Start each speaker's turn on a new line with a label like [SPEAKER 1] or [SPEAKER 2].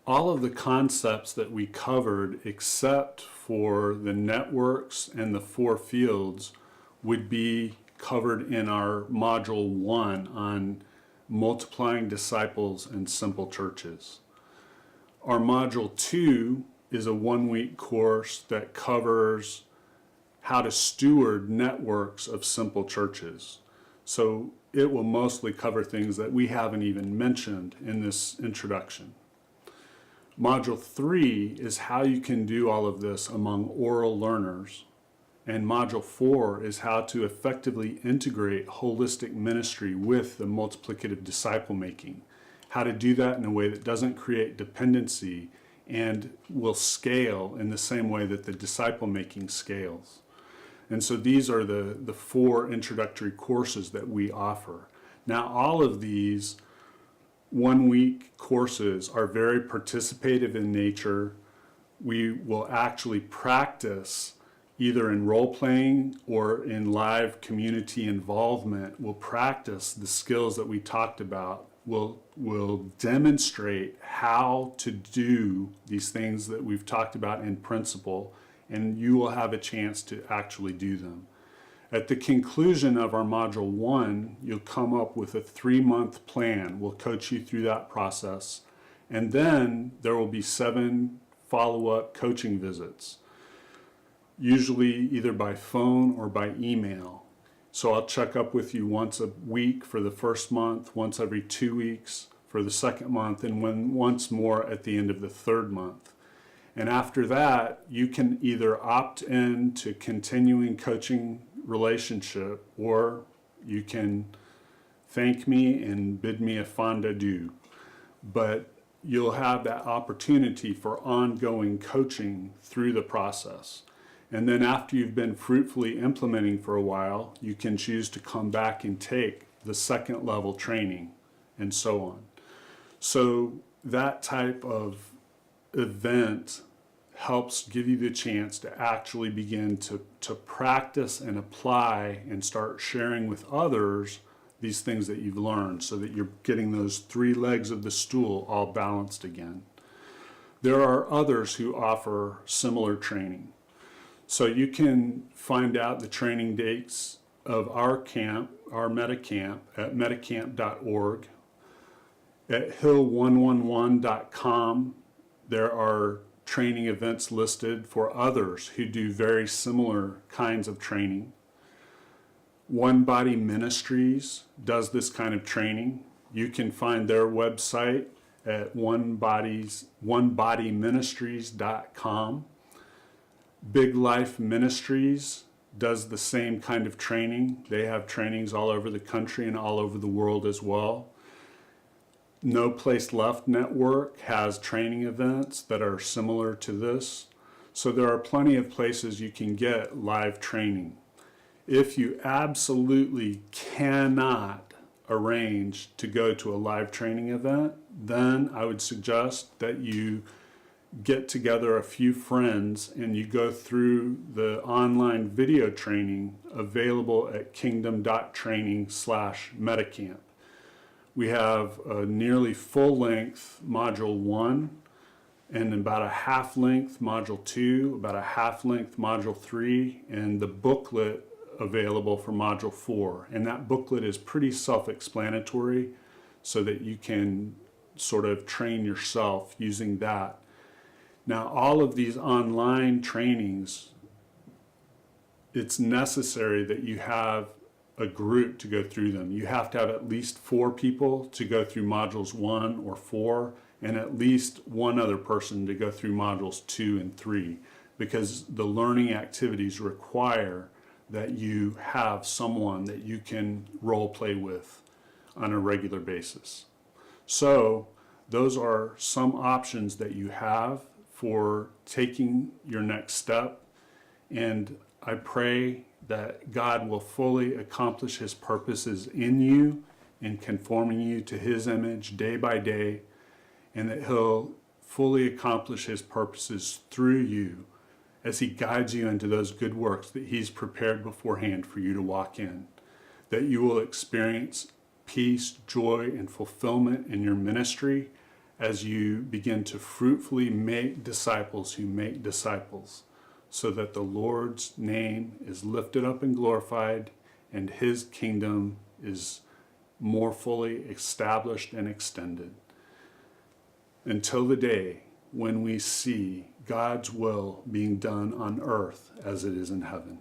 [SPEAKER 1] all of the concepts that we covered, except for the networks and the 4 fields, would be covered in our Module 1 on multiplying disciples and simple churches. Our Module 2 is a 1-week course that covers how to steward networks of simple churches. So it will mostly cover things that we haven't even mentioned in this introduction. Module 3 is how you can do all of this among oral learners. And Module 4 is how to effectively integrate holistic ministry with the multiplicative disciple making. How to do that in a way that doesn't create dependency and will scale in the same way that the disciple making scales. And so these are the 4 introductory courses that we offer. Now, all of these 1-week courses are very participative in nature. We will actually practice either in role-playing or in live community involvement. We'll practice the skills that we talked about. We'll demonstrate how to do these things that we've talked about in principle, and you will have a chance to actually do them. At the conclusion of our Module 1, you'll come up with a 3-month plan. We'll coach you through that process. And then there will be 7 follow-up coaching visits, usually either by phone or by email. So I'll check up with you once a week for the first month, once every 2 weeks for the second month, and once more at the end of the 3rd month. And after that, you can either opt in to continuing coaching relationship, or you can thank me and bid me a fond adieu. But you'll have that opportunity for ongoing coaching through the process. And then after you've been fruitfully implementing for a while, you can choose to come back and take the 2nd level training and so on. So that type of event helps give you the chance to actually begin to practice and apply and start sharing with others these things that you've learned, so that you're getting those 3 legs of the stool all balanced again. There are others who offer similar training. So you can find out the training dates of our camp, our Metacamp, at metacamp.org. At hill111.com, there are training events listed for others who do very similar kinds of training. One Body Ministries does this kind of training. You can find their website at onebodyministries.com. Big Life Ministries does the same kind of training. They have trainings all over the country and all over the world as well. No Place Left Network has training events that are similar to this. So there are plenty of places you can get live training. If you absolutely cannot arrange to go to a live training event, then I would suggest that you get together a few friends and you go through the online video training available at kingdom.training/metacamp. We have a nearly full-length Module 1 and about a half-length Module 2, about a half-length Module 3, and the booklet available for Module 4. And that booklet is pretty self-explanatory, so that you can sort of train yourself using that. Now, all of these online trainings, it's necessary that you have a group to go through them. You have to have at least 4 people to go through modules 1 or 4, and at least 1 other person to go through modules 2 and 3, because the learning activities require that you have someone that you can role play with on a regular basis. So those are some options that you have for taking your next step, and I pray that God will fully accomplish His purposes in you in conforming you to His image day by day, and that He'll fully accomplish His purposes through you as He guides you into those good works that He's prepared beforehand for you to walk in, that you will experience peace, joy, and fulfillment in your ministry as you begin to fruitfully make disciples who make disciples, so that the Lord's name is lifted up and glorified, and his kingdom is more fully established and extended. Until the day when we see God's will being done on earth as it is in heaven.